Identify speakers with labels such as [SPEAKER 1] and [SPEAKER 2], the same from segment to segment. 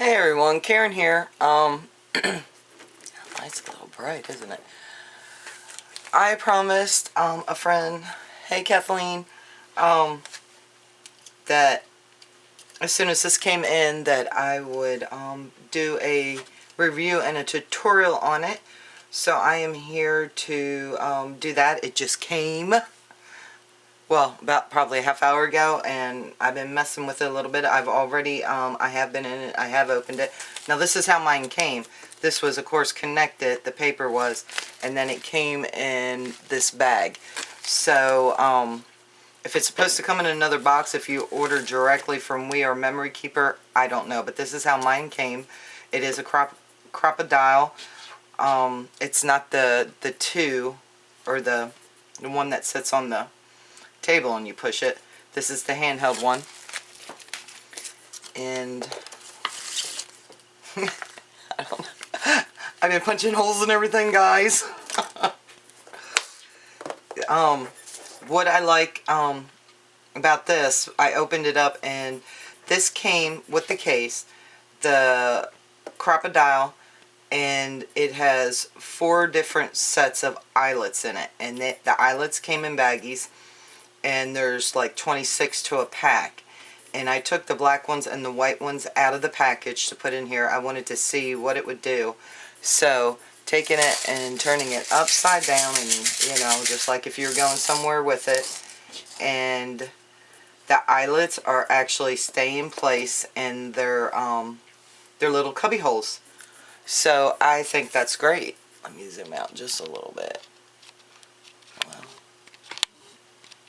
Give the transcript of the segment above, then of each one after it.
[SPEAKER 1] Hey everyone, Karen here. It's a little bright, isn't it? I promised a friend, hey Kathleen, that as soon as this came in that I would do a review and a tutorial on it. So I am here to do that. It just came. Well, about probably a half hour ago, and I've been messing with it a little bit. I've already, I have been in it, I have opened it. Now this is how mine came. This was, of course, connected, the paper was, and then it came in this bag. So, if it's supposed to come in another box, if you order directly from We Are Memory Keeper, I don't know. But this is how mine came. It is a crocodile. It's not the two, or the one that sits on the table and you push it. This is the handheld one, and I don't know. I've been punching holes and everything, guys. What I like about this, I opened it up and this came with the case, the crocodile, and it has 4 different sets of eyelets in it, and the eyelets came in baggies. And there's like 26 to a pack, and I took the black ones and the white ones out of the package to put in here. I wanted to see what it would do, so taking it and turning it upside down, and just like if you're going somewhere with it, and the eyelets are actually stay in place and they're little cubby holes. So I think that's great. Let me zoom out just a little bit.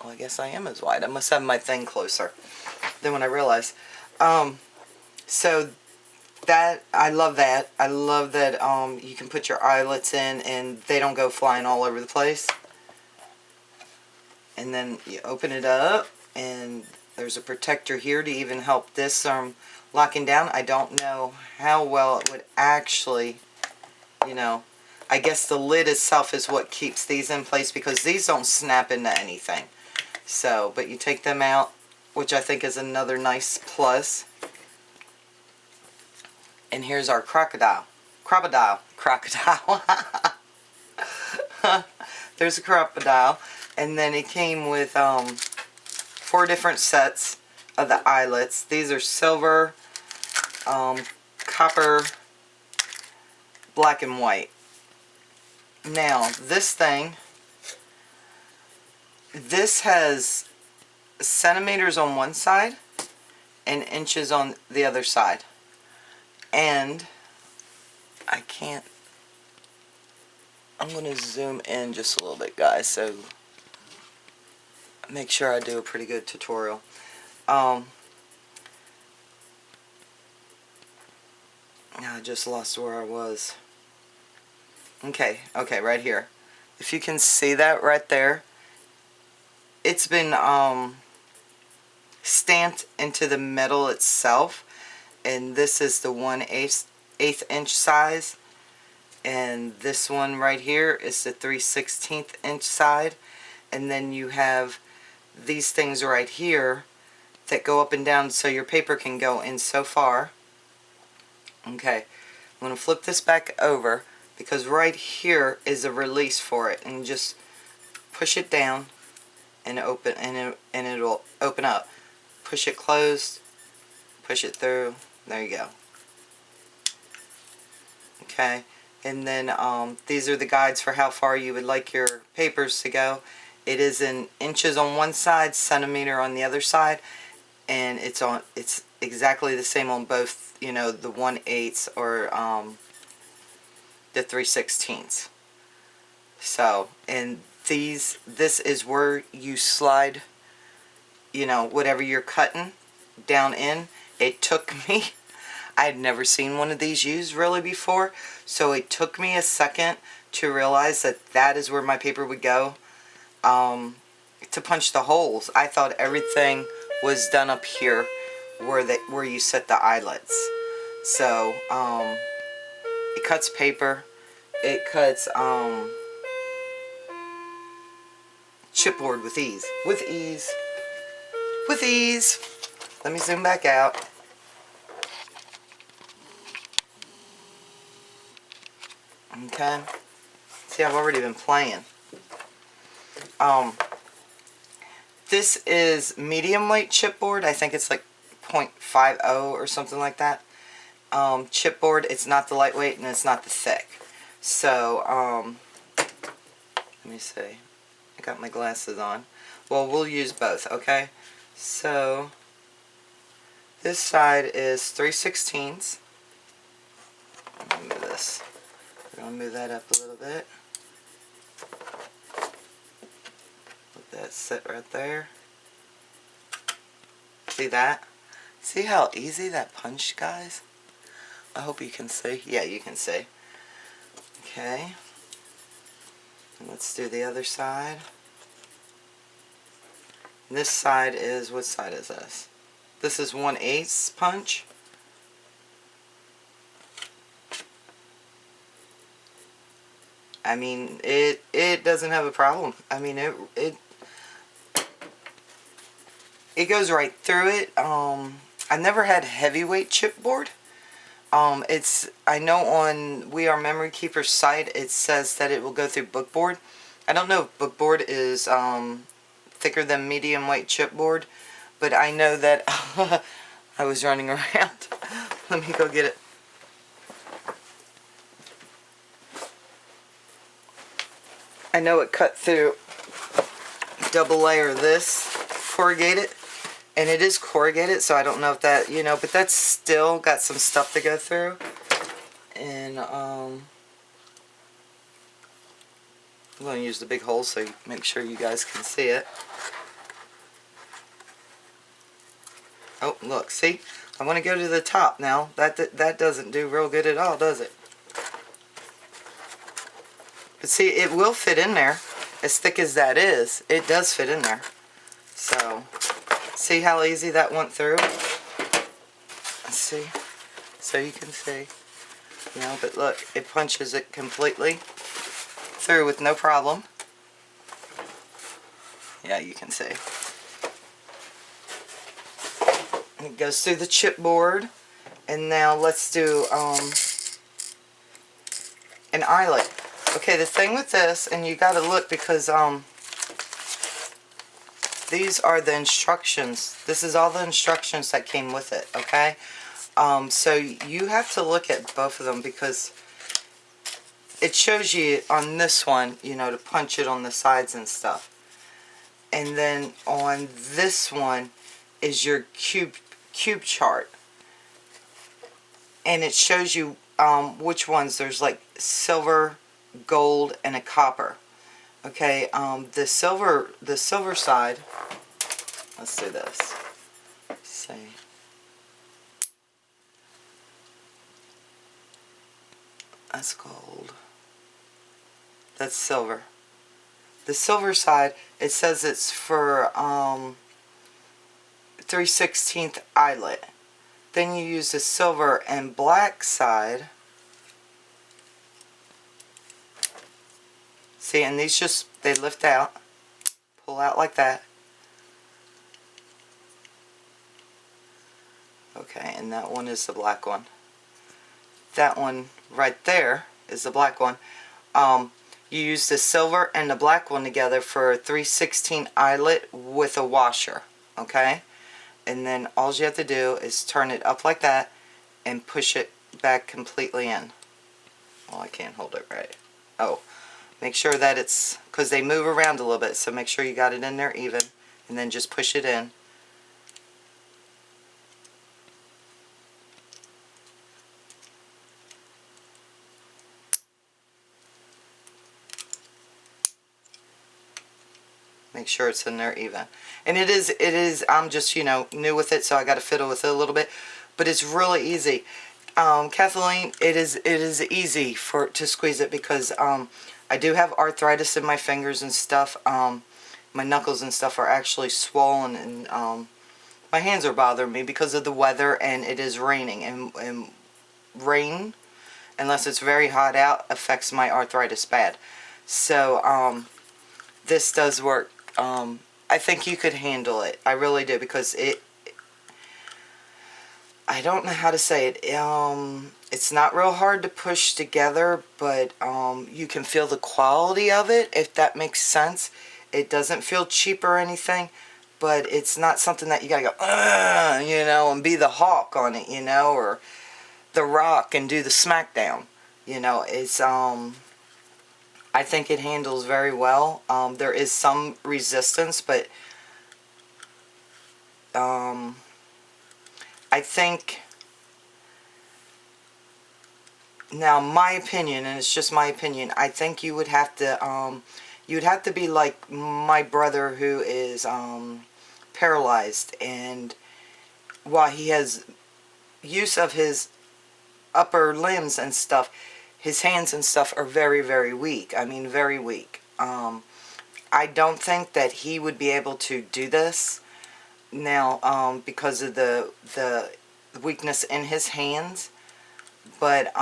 [SPEAKER 1] Well, I guess I am as wide. I must have my thing closer than when I realized. So that, I love that. I love that you can put your eyelets in and they don't go flying all over the place. And then you open it up and there's a protector here to even help this locking down. I don't know how well it would actually, I guess the lid itself is what keeps these in place because these don't snap into anything. So, but you take them out, which I think is another nice plus. And here's our crocodile. There's a crocodile. And then it came with 4 different sets of the eyelets. These are silver, copper, black, and white. Now, this thing, this has centimeters on one side and inches on the other side. And I'm going to zoom in just a little bit, guys, so make sure I do a pretty good tutorial. I just lost where I was. Okay, right here. If you can see that right there, it's been stamped into the metal itself, and this is the 1/8 inch size, and this one right here is the 3/16 inch side, and then you have these things right here that go up and down so your paper can go in so far. Okay, I'm going to flip this back over because right here is a release for it, and just push it down and open, and it'll open up. Push it closed, push it through, there you go. Okay, and then these are the guides for how far you would like your papers to go. It is in inches on one side, centimeter on the other side, and it's exactly the same on both, the 1/8 or the 3/16. So, and this is where you slide, whatever you're cutting down in. It took me, I had never seen one of these used really before, so it took me a second to realize that is where my paper would go, to punch the holes. I thought everything was done up here where you set the eyelets. So, it cuts paper, it cuts chipboard with ease. With ease. Let me zoom back out. Okay. See, I've already been playing. This is medium weight chipboard. I think it's like 0.50 or something like that. Chipboard. It's not the lightweight and it's not the thick. So, let me see. I got my glasses on. Well, we'll use both, okay? So, this side is 3/16. Let me move this. We're going to move that up a little bit. Let that sit right there. See that? See how easy that punch, guys? I hope you can see. Yeah, you can see. Okay. And let's do the other side. This side is, what side is this? This is 1/8 punch. I mean, it doesn't have a problem. I mean, it goes right through it. I never had heavyweight chipboard. I know on We Are Memory Keeper's site it says that it will go through bookboard. I don't know if bookboard is thicker than medium weight chipboard, but I know that I was running around. Let me go get it. I know it cut through double layer this corrugated, and it is corrugated, so I don't know if that, you know, but that's still got some stuff to go through. And I'm going to use the big hole so you make sure you guys can see it. Oh, look, see? I want to go to the top now. That doesn't do real good at all, does it? But see, it will fit in there. As thick as that is, it does fit in there. So, see how easy that went through? Let's see. So you can see. You know, but look, it punches it completely through with no problem. Yeah, you can see. It goes through the chipboard. And now let's do an eyelet. Okay, the thing with this, and you gotta look because these are the instructions. This is all the instructions that came with it, okay? So you have to look at both of them because it shows you on this one, you know, to punch it on the sides and stuff. And then on this one is your cube chart. And it shows you which ones. There's like silver, gold, and a copper. Okay, the silver side, let's do this. Let's see. That's gold. That's silver. The silver side, it says it's for 3/16 eyelet. Then you use the silver and black side. See, and these just, they lift out, pull out like that. Okay, and that one is the black one. That one right there is the black one. You use the silver and the black one together for a 3/16 eyelet with a washer. Okay? And then all you have to do is turn it up like that and push it back completely in. Oh, I can't hold it right. Oh, make sure that it's, because they move around a little bit, so make sure you got it in there even, and then just push it in. Make sure it's in there even. And it is, I'm just, you know, new with it, so I got to fiddle with it a little bit. But it's really easy. Kathleen, it is easy to squeeze it because I do have arthritis in my fingers and stuff. My knuckles and stuff are actually swollen, and my hands are bothering me because of the weather, and it is raining. And rain, unless it's very hot out, affects my arthritis bad. So this does work. I think you could handle it. I really do, because I don't know how to say it. It's not real hard to push together, but you can feel the quality of it, if that makes sense. It doesn't feel cheap or anything, but it's not something that you gotta go, you know, and be the Hawk on it, you know, or the Rock and do the smackdown. You know, it's I think it handles very well. There is some resistance, but I think, now my opinion, and it's just my opinion, I think you would have to be like my brother, who is paralyzed, and while he has use of his upper limbs and stuff, his hands and stuff are very, very weak. I mean, very weak. I don't think that he would be able to do this now, because of the weakness in his hands. But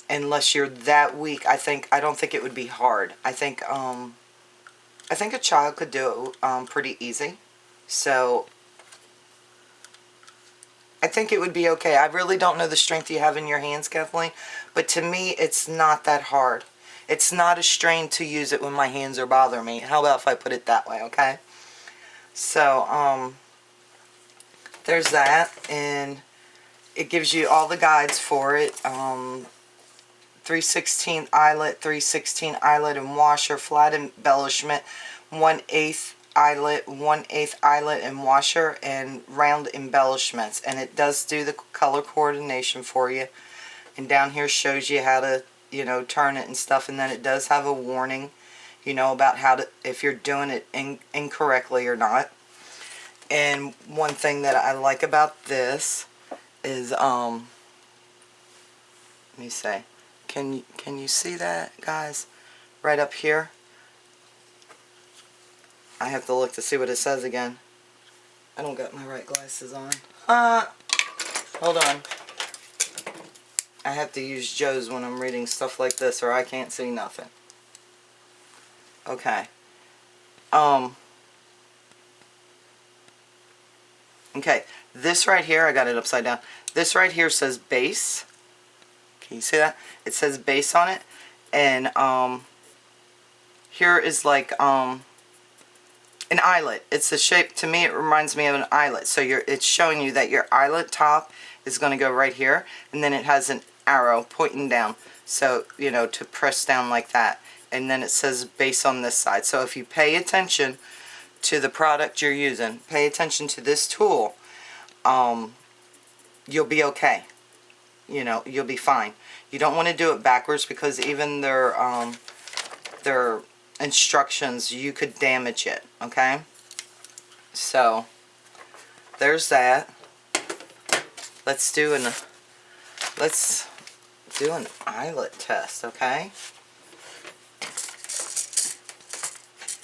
[SPEAKER 1] unless you're that weak, I don't think it would be hard. I think a child could do it pretty easy. So I think it would be okay. I really don't know the strength you have in your hands, Kathleen, but to me, it's not that hard. It's not a strain to use it when my hands are bothering me. How about if I put it that way, okay? So, there's that, and it gives you all the guides for it. 3/16 eyelet, 3/16 eyelet and washer, flat embellishment, 1/8 eyelet, 1/8 eyelet and washer, and round embellishments. And it does do the color coordination for you. And down here shows you how to, you know, turn it and stuff. And then it does have a warning, you know, about how to, if you're doing it incorrectly or not. And one thing that I like about this is, let me say, can you see that, guys? Right up here. I have to look to see what it says again. I don't got my right glasses on. Hold on. I have to use Joe's when I'm reading stuff like this, or I can't see nothing. Okay. Okay, this right here, I got it upside down. This right here says base. Can you see that? It says base on it. And here is like an eyelet. It's the shape, to me it reminds me of an eyelet. So it's showing you that your eyelet top is going to go right here, and then it has an arrow pointing down. So, you know, to press down like that. And then it says base on this side. So if you pay attention to the product you're using, pay attention to this tool, you'll be okay. You know, you'll be fine. You don't want to do it backwards, because even their instructions, you could damage it, okay? So there's that. Let's do an eyelet test, okay?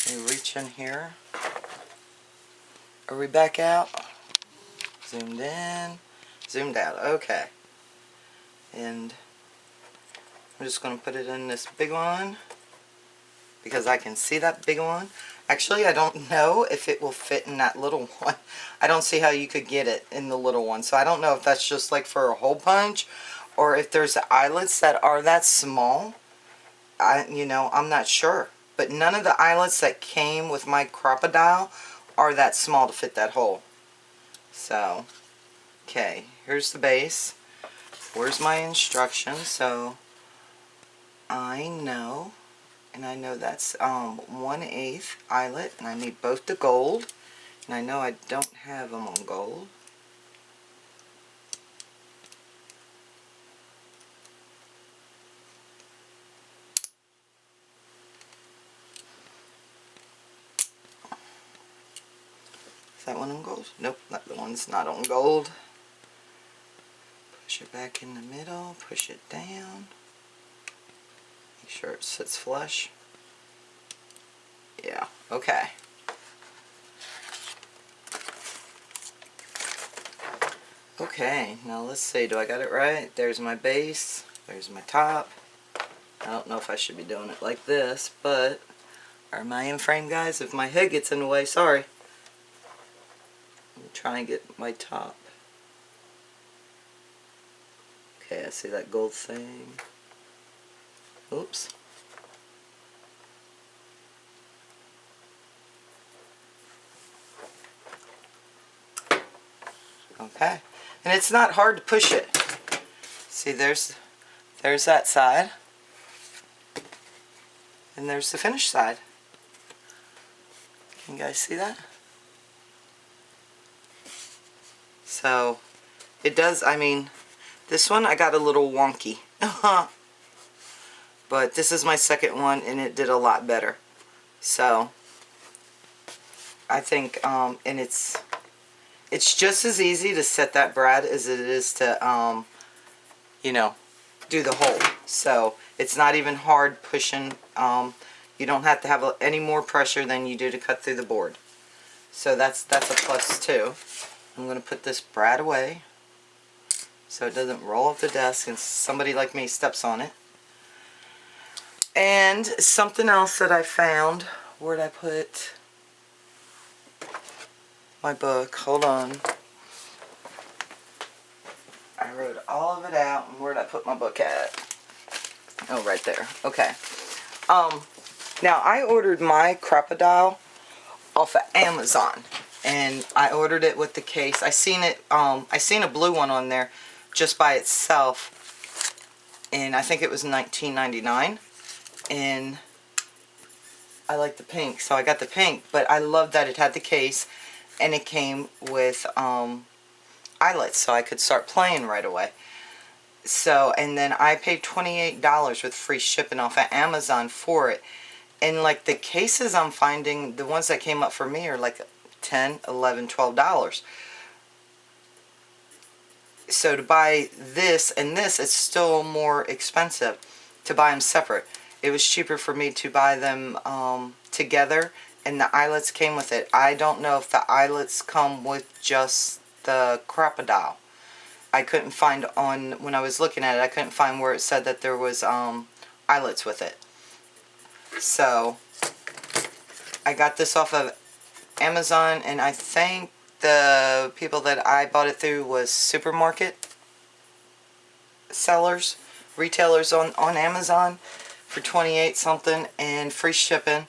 [SPEAKER 1] Let me reach in here. Are we back out? Zoomed in, zoomed out. Okay. And I'm just going to put it in this big one, because I can see that big one. Actually, I don't know if it will fit in that little one. I don't see how you could get it in the little one. So I don't know if that's just like for a hole punch, or if there's eyelets that are that small. You know, I'm not sure. But none of the eyelets that came with my crocodile are that small to fit that hole. So, okay, here's the base. Where's my instructions? So, I know, and I know that's 1/8 eyelet, and I need both the gold, and I know I don't have them on gold. Is that one on gold? Nope, that one's not on gold. Push it back in the middle, push it down. Make sure it sits flush. Yeah, okay. Okay, now let's see, do I got it right? There's my base, there's my top. I don't know if I should be doing it like this, but am I in frame, guys? If my head gets in the way, sorry. Let me try and get my top. Okay, I see that gold thing. Oops. Okay. And it's not hard to push it. See, there's that side. And there's the finished side. Can you guys see that? So, it does, I mean, this one I got a little wonky. But this is my second one and it did a lot better. So, I think, and it's just as easy to set that brad as it is to, you know, do the hole. So, it's not even hard pushing. You don't have to have any more pressure than you do to cut through the board. So that's a plus too. I'm going to put this brad away so it doesn't roll off the desk and somebody like me steps on it. And something else that I found, where'd I put my book? Hold on. I wrote all of it out, and where'd I put my book at? Oh, right there. Okay. Now I ordered my crocodile off of Amazon, and I ordered it with the case. I seen a blue one on there just by itself, and I think it was $19.99, and I like the pink, so I got the pink, but I love that it had the case, and it came with eyelets, so I could start playing right away. So, and then I paid $28 with free shipping off of Amazon for it. And like the cases I'm finding, the ones that came up for me are like $10, $11, $12. So to buy this and this, it's still more expensive to buy them separate. It was cheaper for me to buy them together, and the eyelets came with it. I don't know if the eyelets come with just the crocodile. I couldn't find when I was looking at it, I couldn't find where it said that there was eyelets with it. So, I got this off of Amazon, and I think the people that I bought it through was supermarket sellers, retailers on Amazon for 28 something and free shipping.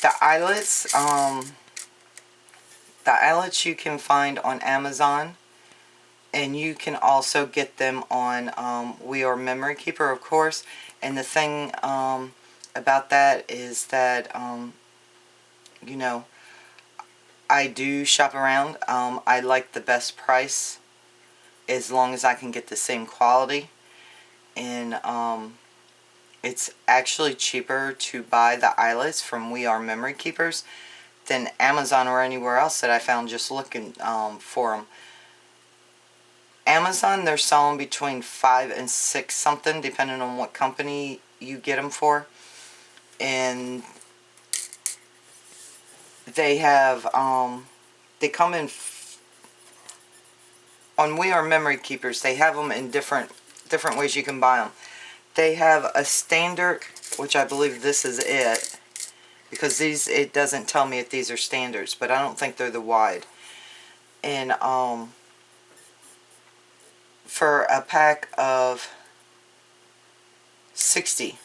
[SPEAKER 1] The eyelets you can find on Amazon, and you can also get them on We Are Memory Keeper, of course. And the thing about that is that, you know, I do shop around. I like the best price as long as I can get the same quality. And it's actually cheaper to buy the eyelets from We Are Memory Keepers than Amazon or anywhere else that I found just looking for them. Amazon, they're selling between $5 and $6 something, depending on what company you get them for. And they have, they come in, on We Are Memory Keepers, they have them in different ways you can buy them. They have a standard, which I believe this is it, because these, it doesn't tell me if these are standards, but I don't think they're the wide. And, for a pack of 60,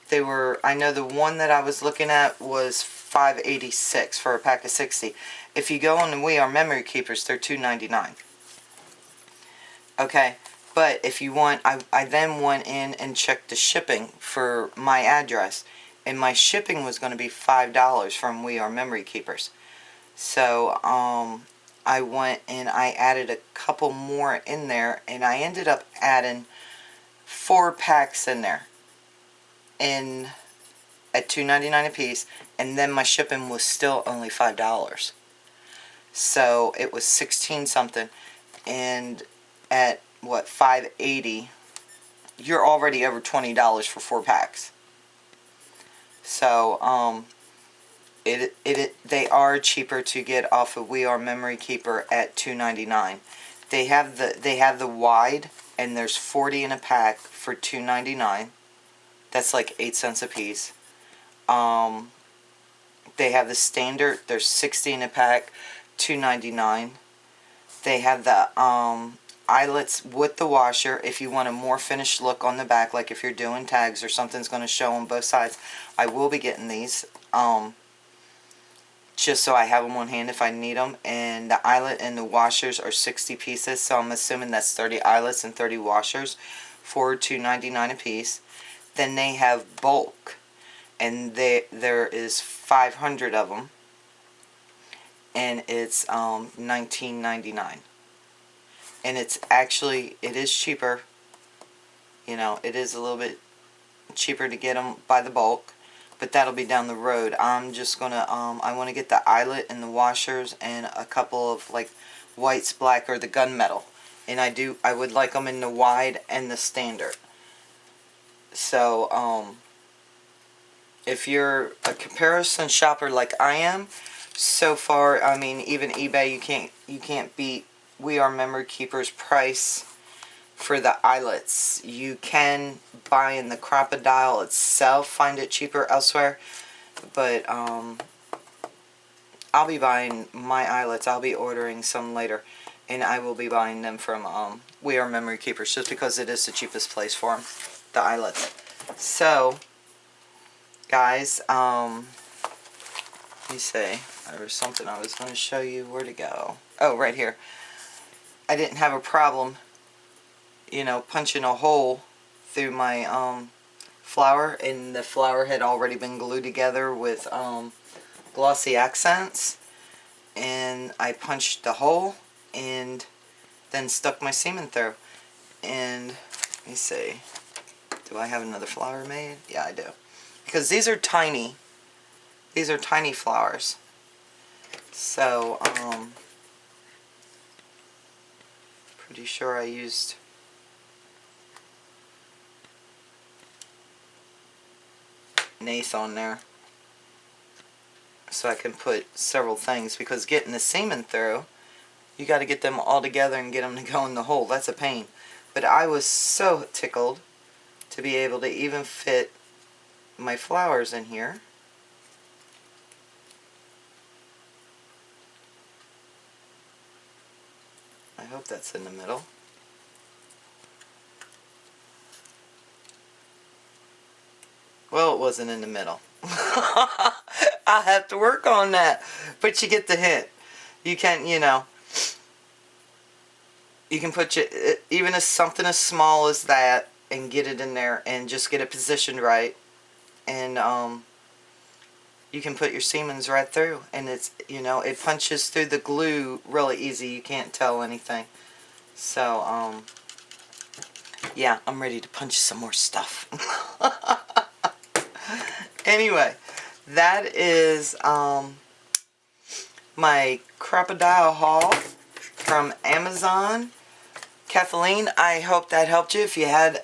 [SPEAKER 1] they were, I know the one that I was looking at was $5.86 for a pack of 60. If you go on the We Are Memory Keepers, they're $2.99. Okay, but if you want, I then went in and checked the shipping for my address, and my shipping was going to be $5 from We Are Memory Keepers. So, I went and I added a couple more in there, and I ended up adding 4 packs in there at $2.99 a piece, and then my shipping was still only $5. So it was 16 something, and at what, $5.80, you're already over $20 for 4 packs. So they are cheaper to get off of We Are Memory Keeper at $2.99. They have the wide, and there's 40 in a pack for $2.99. That's like 8 cents a piece. They have the standard. There's 60 in a pack, $2.99. They have the eyelets with the washer. If you want a more finished look on the back, like if you're doing tags or something's going to show on both sides, I will be getting these. Just so I have them on hand if I need them. And the eyelet and the washers are 60 pieces, so I'm assuming that's 30 eyelets and 30 washers for $2.99 a piece. Then they have bulk, and there is 500 of them, and it's $19.99. And it's actually, it is cheaper, you know, it is a little bit cheaper to get them by the bulk, but that'll be down the road. I'm just gonna I want to get the eyelet and the washers and a couple of like whites, black, or the gunmetal, and I would like them in the wide and the standard. So if you're a comparison shopper like I am, so far, I mean, even eBay, you can't beat We Are Memory Keepers price for the eyelets. You can buy in the crocodile itself, find it cheaper elsewhere, but I'll be buying my eyelets. I'll be ordering some later, and I will be buying them from We Are Memory Keepers, just because it is the cheapest place for them, the eyelets. So, guys, let me see. There was something I was going to show you. Where to go? Oh, right here. I didn't have a problem, you know, punching a hole through my flower, and the flower had already been glued together with glossy accents, and I punched the hole and then stuck my seam through. And let me see, do I have another flower made? Yeah, I do, because these are tiny flowers. So pretty sure I used Nath on there so I can put several things, because getting the seam through, you got to get them all together and get them to go in the hole. That's a pain. But I was so tickled to be able to even fit my flowers in here. I hope that's in the middle. Well, it wasn't in the middle. I'll have to work on that. But you get the hint. You can, you know, you can put even as something as small as that and get it in there and just get it positioned right. And you can put your Siemens right through, and it's, you know, it punches through the glue really easy. You can't tell anything. So yeah, I'm ready to punch some more stuff. Anyway, that is my crocodile haul from Amazon. Kathleen, I hope that helped you. If you had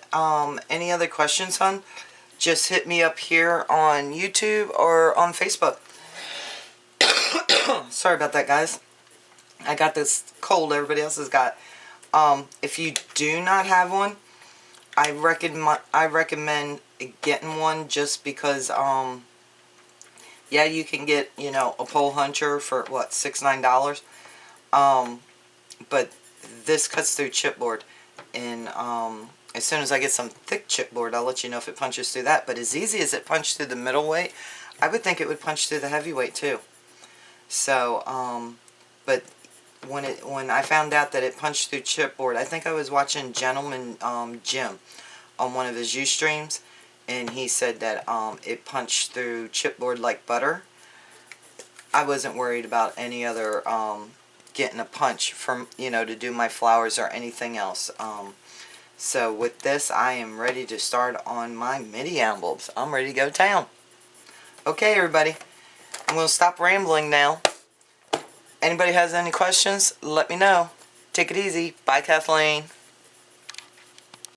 [SPEAKER 1] any other questions, hon, just hit me up here on YouTube or on Facebook. Sorry about that, guys. I got this cold everybody else has got. If you do not have one, I recommend getting one, just because yeah, you can get, you know, a pole huncher for what, $6-9, but this cuts through chipboard, and as soon as I get some thick chipboard, I'll let you know if it punches through that. But as easy as it punched through the middleweight, I would think it would punch through the heavyweight too. So but when I found out that it punched through chipboard, I think I was watching Gentleman Jim on one of his Ustreams, and he said that it punched through chipboard like butter. I wasn't worried about any other getting a punch from, you know, to do my flowers or anything else. So with this, I am ready to start on my midi albums. I'm ready to go to town. Okay, everybody, I'm going to stop rambling now. Anybody has any questions, let me know. Take it easy. Bye, Kathleen.